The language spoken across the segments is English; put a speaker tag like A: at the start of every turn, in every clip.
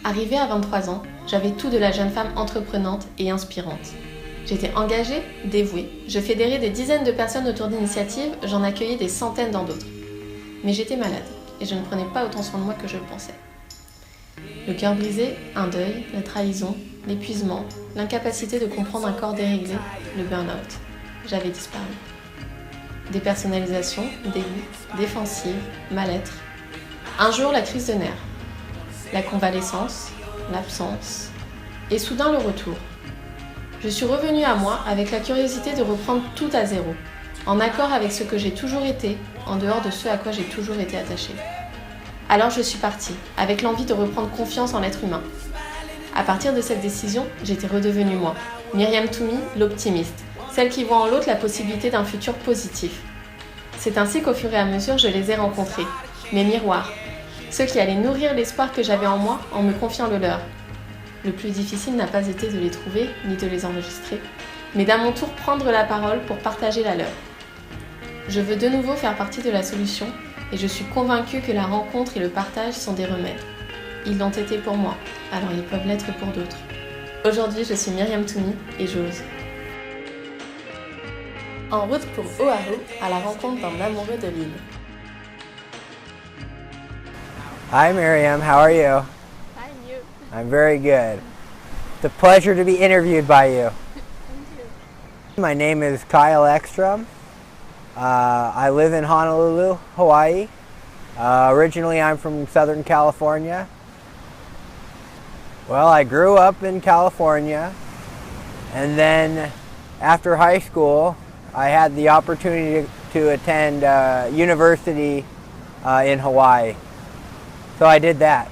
A: Arrivée à 23 ans, j'avais tout de la jeune femme entreprenante et inspirante. J'étais engagée, dévouée, je fédérais des dizaines de personnes autour d'initiatives, j'en accueillais des centaines dans d'autres. Mais j'étais malade, et je ne prenais pas autant soin de moi que je le pensais. Le cœur brisé, un deuil, la trahison, l'épuisement, l'incapacité de comprendre un corps déréglé, le burn-out. J'avais disparu. Dépersonnalisation, dégoût, défensive, mal-être. Un jour, la crise de nerfs. La convalescence, l'absence, et soudain le retour. Je suis revenue à moi avec la curiosité de reprendre tout à zéro, en accord avec ce que j'ai toujours été, en dehors de ce à quoi j'ai toujours été attachée. Alors je suis partie, avec l'envie de reprendre confiance en l'être humain. À partir de cette décision, j'étais redevenue moi, Myriam Toumi, l'optimiste, celle qui voit en l'autre la possibilité d'un futur positif. C'est ainsi qu'au fur et à mesure, je les ai rencontrés, mes miroirs, ceux qui allaient nourrir l'espoir que j'avais en moi en me confiant le leur. Le plus difficile n'a pas été de les trouver, ni de les enregistrer, mais d'à mon tour prendre la parole pour partager la leur. Je veux de nouveau faire partie de la solution et je suis convaincue que la rencontre et le partage sont des remèdes. Ils l'ont été pour moi, alors ils peuvent l'être pour d'autres. Aujourd'hui, je suis Myriam Toumi et j'ose. En route pour Oahu, à la rencontre d'un amoureux de l'île.
B: Hi Miriam, how are you?
C: Hi, and you.
B: I'm very good. It's a pleasure to be interviewed by you. My name is Kyle Eckstrom. I live in Honolulu, Hawaii. Originally I'm from Southern California. Well, I grew up in California, and then after high school I had the opportunity to attend university in Hawaii. So I did that,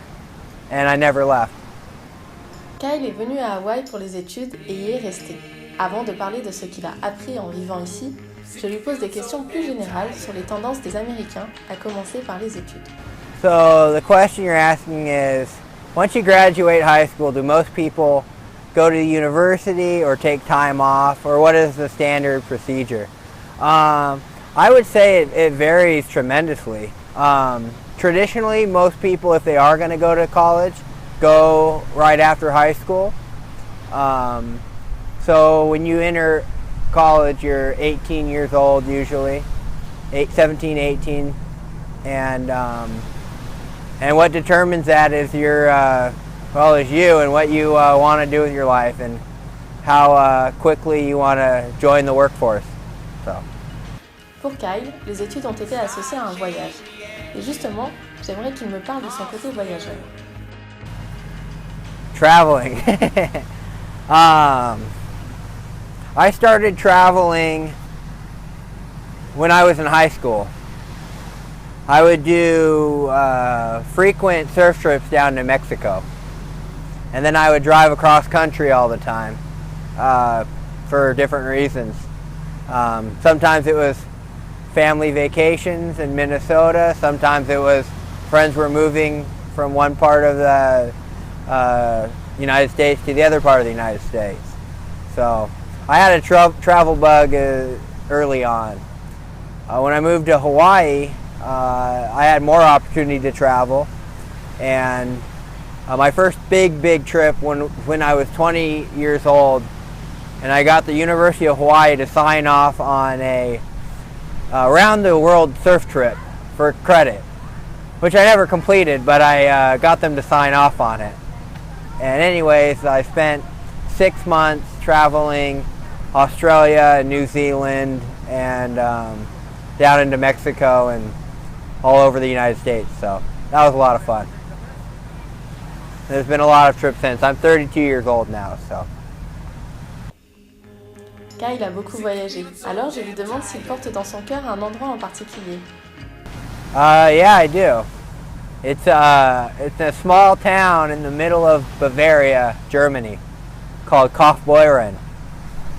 B: and I never left.
A: Kyle est venu à Hawaï pour les études et y est resté. Avant de parler de ce qu'il a appris en vivant ici, je lui pose des questions plus générales sur les tendances des Américains, à commencer par les études.
B: So the question you're asking is, once you graduate high school, do most people go to the university or take time off, or what is the standard procedure? I would say it varies tremendously. Traditionally, most people, if they are going to go to college, go right after high school. So when you enter college, you're 18 years old usually, 17, 18, and what determines that is your, is you and what you want to do with your life and how quickly you want to join the workforce. So.
A: Pour Kyle, les études ont été associées à un voyage. Et justement, j'aimerais qu'il me parle de son côté voyageur.
B: Traveling. I started traveling when I was in high school. I would do frequent surf trips down to Mexico. And then I would drive across country all the time for different reasons. Sometimes it was family vacations in Minnesota. Sometimes it was friends were moving from one part of the United States to the other part of the United States. So I had a travel bug early on. When I moved to Hawaii, I had more opportunity to travel, and my first big trip when I was 20 years old, and I got the University of Hawaii to sign off on a around the world surf trip for credit, which I never completed, but I got them to sign off on it. And anyways, I spent 6 months traveling Australia and New Zealand and down into Mexico and all over the United States. So that was a lot of fun. There's been a lot of trips since. I'm 32 years old now, so.
A: Kyle a beaucoup voyagé, alors je lui demande s'il porte dans son cœur un endroit en particulier.
B: Yeah, I do. It's a small town in the middle of Bavaria, Germany, called Kaufbeuren.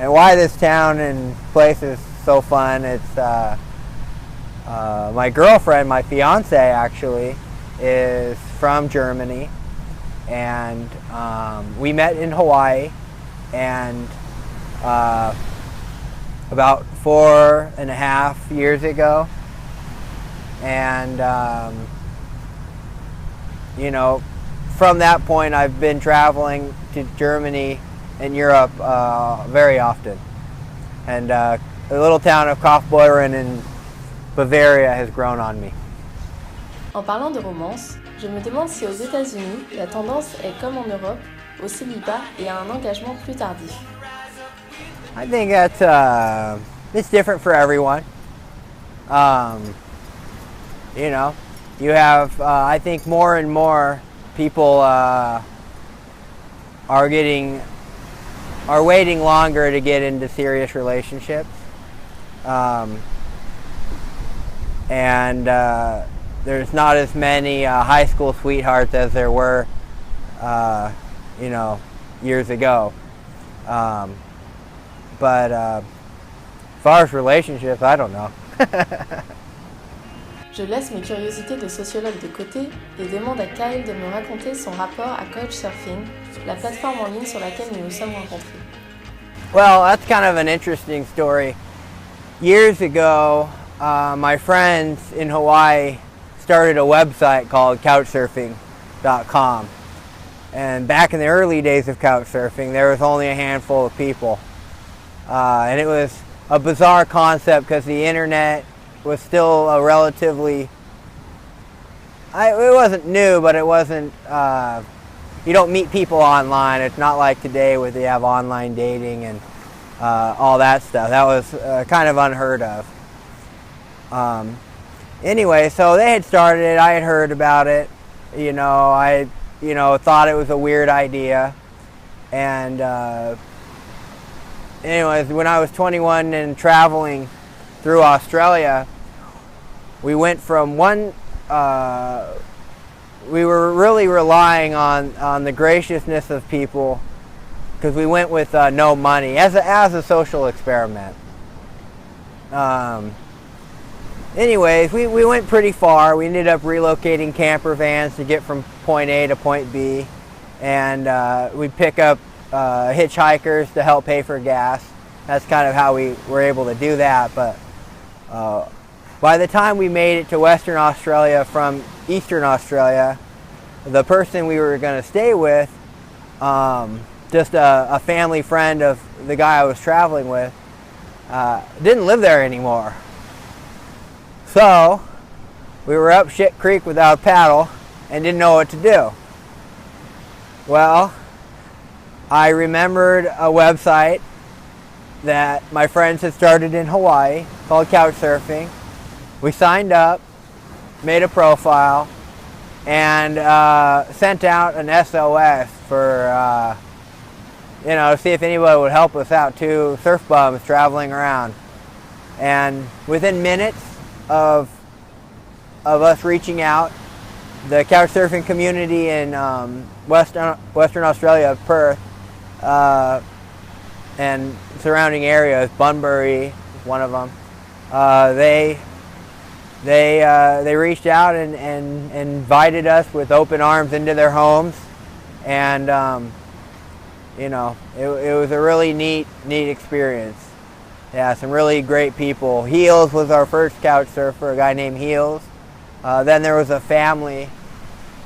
B: And why this town and place is so fun, it's my girlfriend, my fiance actually, is from Germany, and we met in Hawaii, and about 4.5 years ago, and from that point, I've been traveling to Germany and Europe very often. And the little town of Kaufbeuren in Bavaria has grown on me.
A: En parlant de romance, je me demande si aux États-Unis, la tendance est comme en Europe, au célibat et à un engagement plus tardif.
B: I think that's it's different for everyone. You have I think more and more people are waiting longer to get into serious relationships, and there's not as many high school sweethearts as there were, years ago. But as far as relationships, I don't know.
A: Je laisse mes curiosités de sociologue de côté et demande à Kyle de me raconter son rapport à Couchsurfing, la plateforme en ligne sur laquelle nous nous sommes rencontrés.
B: Well, that's kind of an interesting story. Years ago, my friends in Hawaii started a website called Couchsurfing.com. And back in the early days of Couchsurfing, there was only a handful of people. And it was a bizarre concept because the internet was still a relatively, it wasn't new, but it wasn't, you don't meet people online. It's not like today where they have online dating and all that stuff. That was kind of unheard of. Anyway, so they had started it. I had heard about it. I thought it was a weird idea. And anyways, when I was 21 and traveling through Australia, we went from one, we were really relying on the graciousness of people because we went with no money as a social experiment. Anyways, we went pretty far. We ended up relocating camper vans to get from point A to point B, and we'd pick up hitchhikers to help pay for gas. That's kind of how we were able to do that. But by the time we made it to Western Australia from Eastern Australia, the person we were going to stay with, just a family friend of the guy I was traveling with, didn't live there anymore. So we were up shit creek without a paddle and didn't know what to do. Well, I remembered a website that my friends had started in Hawaii called Couchsurfing. We signed up, made a profile, and sent out an SOS for, to see if anybody would help us out, two surf bums traveling around. And within minutes of us reaching out, the couchsurfing community in Western Australia, Perth, and surrounding areas, Bunbury is one of them. They reached out and invited us with open arms into their homes, and it was a really neat experience. Yeah, some really great people. Heels was our first couch surfer, a guy named Heels. Then there was a family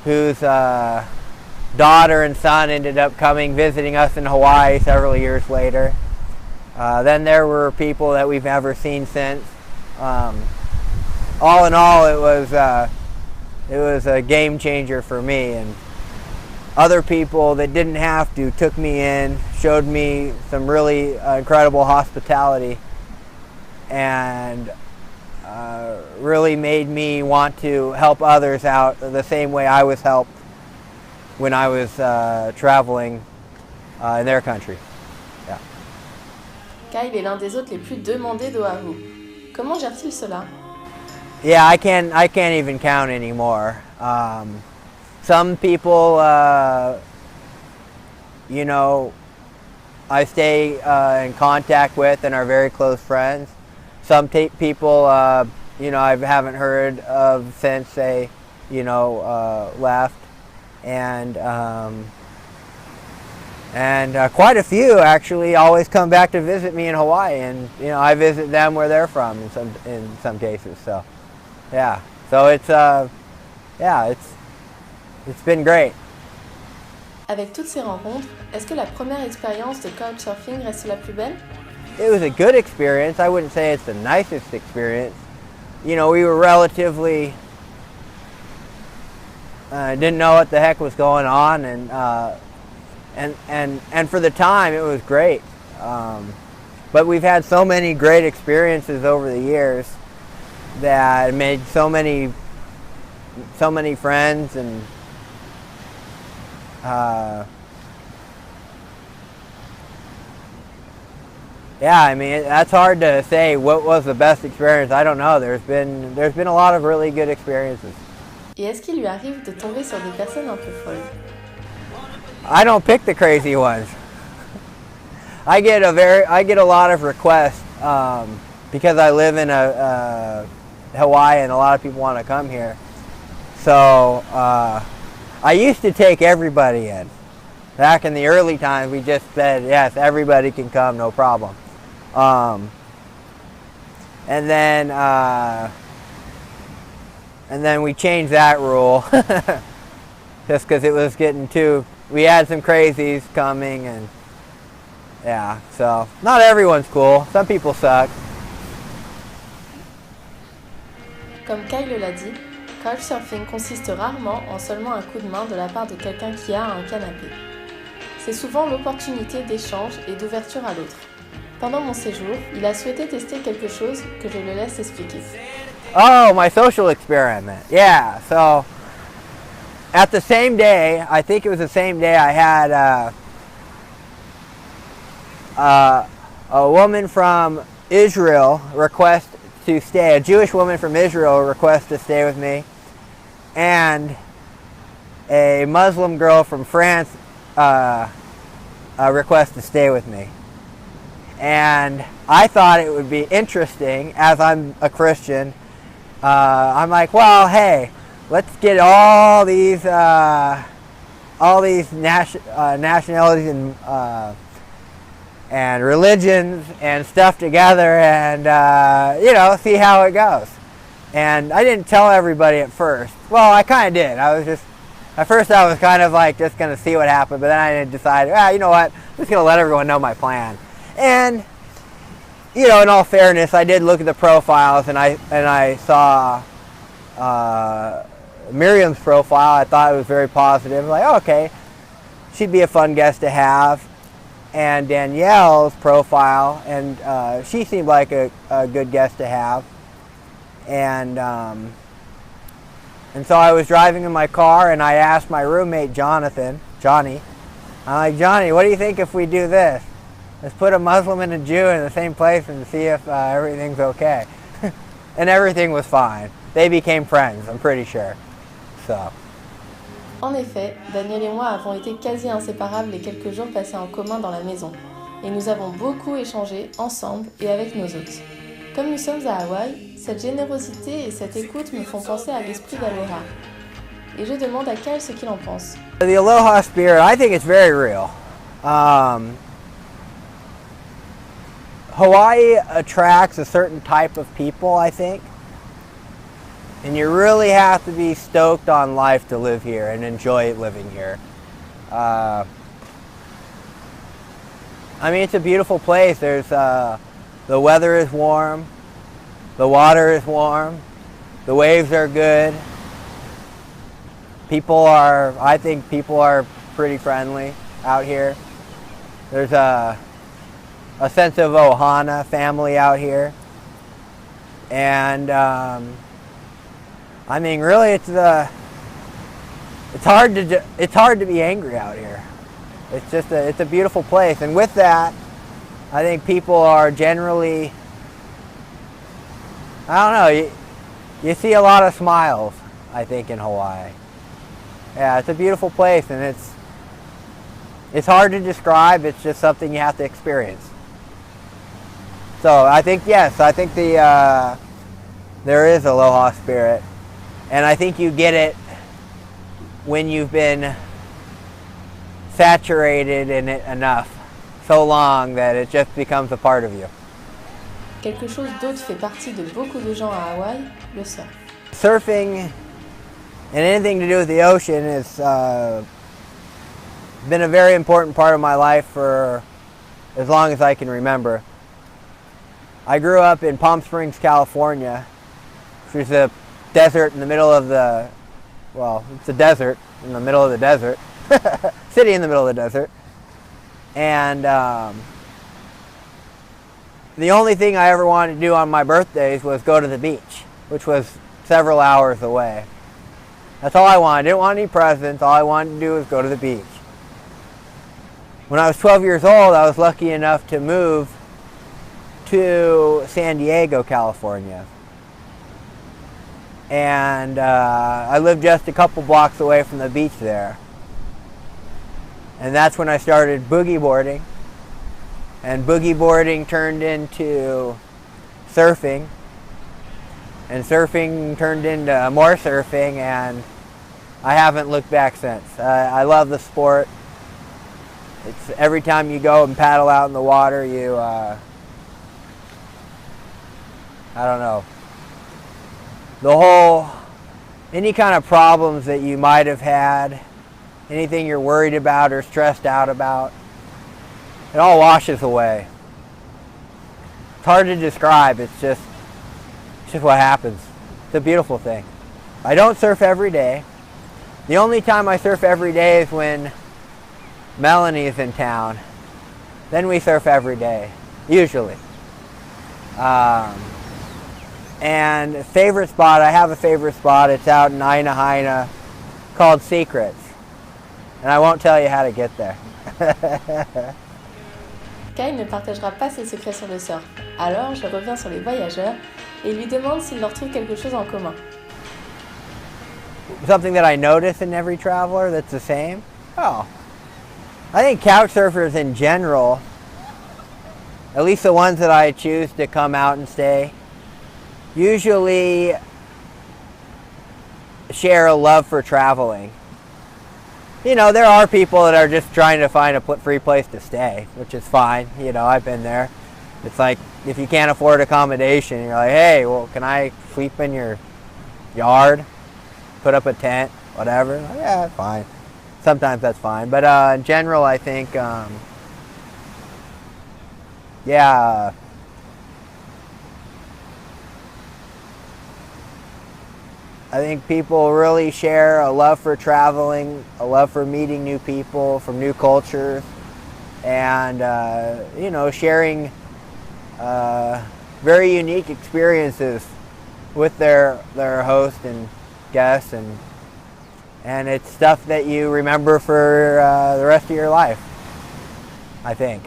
B: whose daughter and son ended up visiting us in Hawaii several years later. Then there were people that we've never seen since. All in all, it was a game changer for me, and other people that didn't have to took me in, showed me some really incredible hospitality, and really made me want to help others out the same way I was helped when I was traveling in their country. Yeah.
A: Kyle est l'un des hôtes les plus demandés d'Oahu. Comment gère-t-il cela?
B: Yeah, I can't even count anymore. Some people, I stay in contact with and are very close friends. Some people, I haven't heard of since they, left, and quite a few actually always come back to visit me in Hawaii, and I visit them where they're from in some cases. So, yeah. So it's it's been great.
A: Avec toutes ces rencontres, est-ce que la première expérience de couchsurfing reste la plus belle?
B: It was a good experience. I wouldn't say it's the nicest experience. You know, we were relatively didn't know what the heck was going on, and for the time it was great. But we've had so many great experiences over the years that made so many friends, and yeah, I mean, that's hard to say what was the best experience. I don't know. There's been a lot of really good experiences.
A: Et est-ce qu'il lui arrive de tomber sur des personnes un peu folles?
B: I don't pick the crazy ones. I get a lot of requests because I live in Hawaii, and a lot of people want to come here. So I used to take everybody in. Back in the early times, we just said, yes, everybody can come, no problem. And then we changed that rule just because it was getting we had some crazies coming, and yeah, so not everyone's cool. Some people suck.
A: Comme Kyle l'a dit, couchsurfing consiste rarement en seulement un coup de main de la part de quelqu'un qui a un canapé. C'est souvent l'opportunité d'échange et d'ouverture à l'autre. Pendant mon séjour, il a souhaité tester quelque chose que je le laisse expliquer.
B: Oh, my social experiment. Yeah, so at the same day, I think it was the same day, I had a woman from Israel request to stay, a Jewish woman from Israel request to stay with me, and a Muslim girl from France request to stay with me. And I thought it would be interesting, as I'm a Christian. I'm like, well, hey, let's get all these nationalities and religions and stuff together, and see how it goes. And I didn't tell everybody at first. Well, I kind of did. At first I was kind of like just going to see what happened, but then I decided, you know what, I'm just going to let everyone know my plan. And in all fairness, I did look at the profiles, and I saw Miriam's profile. I thought it was very positive. Like, okay, she'd be a fun guest to have. And Danielle's profile, and she seemed like a good guest to have. And so I was driving in my car, and I asked my roommate Johnny, I'm like, Johnny, what do you think if we do this? Let's put a Muslim and a Jew in the same place and see if everything's okay. And everything was fine. They became friends, I'm pretty sure. So.
A: En effet, Daniel et moi avons été quasi inséparables les quelques jours passés en commun dans la maison, et nous avons beaucoup échangé ensemble et avec nos hôtes. Comme nous sommes à Hawaï, cette générosité et cette écoute me font penser à l'esprit d'Aloha. Et je demande à Kyle ce qu'il en pense.
B: The Aloha spirit, I think it's very real. Hawaii attracts a certain type of people, I think. And you really have to be stoked on life to live here and enjoy living here. I mean, it's a beautiful place. The weather is warm, the water is warm, the waves are good. I think people are pretty friendly out here. There's a sense of ohana, family out here. And I mean, really, it's hard to be angry out here. It's a beautiful place, and with that, I think people are generally, I don't know, you see a lot of smiles, I think, in Hawaii. Yeah, it's a beautiful place, and it's hard to describe. It's just something you have to experience. So I think, yes, there is Aloha spirit. And I think you get it when you've been saturated in it enough, so long that it just becomes a part of you.
A: Quelque chose d'autre fait partie de beaucoup de gens à Hawaï, le surf.
B: Surfing And anything to do with the ocean has been a very important part of my life for as long as I can remember. I grew up in Palm Springs, California, which is a desert in the middle of the, well, it's a desert in the middle of the desert, city in the middle of the desert. And the only thing I ever wanted to do on my birthdays was go to the beach, which was several hours away. That's all I wanted. I didn't want any presents. All I wanted to do was go to the beach. When I was 12 years old, I was lucky enough to move to San Diego, California. And I lived just a couple blocks away from the beach there. And that's when I started boogie boarding. And boogie boarding turned into surfing. And surfing turned into more surfing, and I haven't looked back since. I love the sport. It's every time you go and paddle out in the water, you, I don't know, any kind of problems that you might have had, anything you're worried about or stressed out about, it all washes away. It's hard to describe. It's just what happens. It's a beautiful thing. I don't surf every day. The only time I surf every day is when Melanie is in town. Then we surf every day, usually. And favorite spot, I have a favorite spot. It's out in Aina Haina called Secrets. And I won't tell you how to get there.
A: Kyle ne partagera pas ses secrets sur le surf. Alors, je reviens sur les voyageurs et lui demande s'il leur trouve quelque chose en commun.
B: Something that I notice in every traveler that's the same? Oh. I think couch surfers in general, at least the ones that I choose to come out and stay, usually share a love for traveling. You know, there are people that are just trying to find a free place to stay, which is fine. You know, I've been there. It's like, if you can't afford accommodation, you're like, hey, well, can I sleep in your yard? Put up a tent, whatever. Like, yeah, fine. Sometimes that's fine. But in general, I think, yeah, I think people really share a love for traveling, a love for meeting new people from new cultures, and you know, sharing very unique experiences with their host and guests, and it's stuff that you remember for the rest of your life, I think.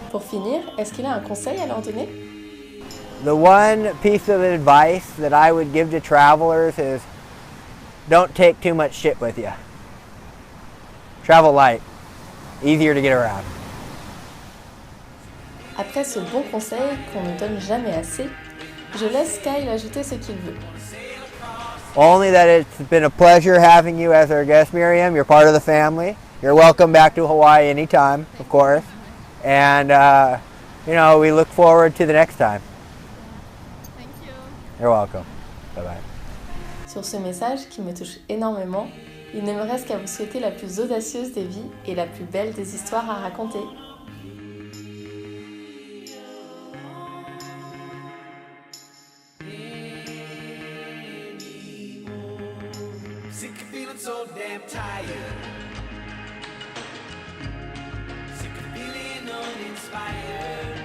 A: Pour finir, est-ce qu'il a un conseil à leur donner?
B: The one piece of advice that I would give to travelers is don't take too much shit with you. Travel light. Easier to get around.
A: Après ce bon conseil qu'on ne donne jamais assez, je laisse Kyle ajouter ce qu'il veut.
B: Only that it's been a pleasure having you as our guest, Miriam. You're part of the family. You're welcome back to Hawaii anytime, of course. And, you know, we look forward to the next time. You're welcome. Bye-bye.
A: Sur ce message qui me touche énormément, il ne me reste qu'à vous souhaiter la plus audacieuse des vies et la plus belle des histoires à raconter.
C: Sick of feeling so damn tired. Sick of feeling uninspired.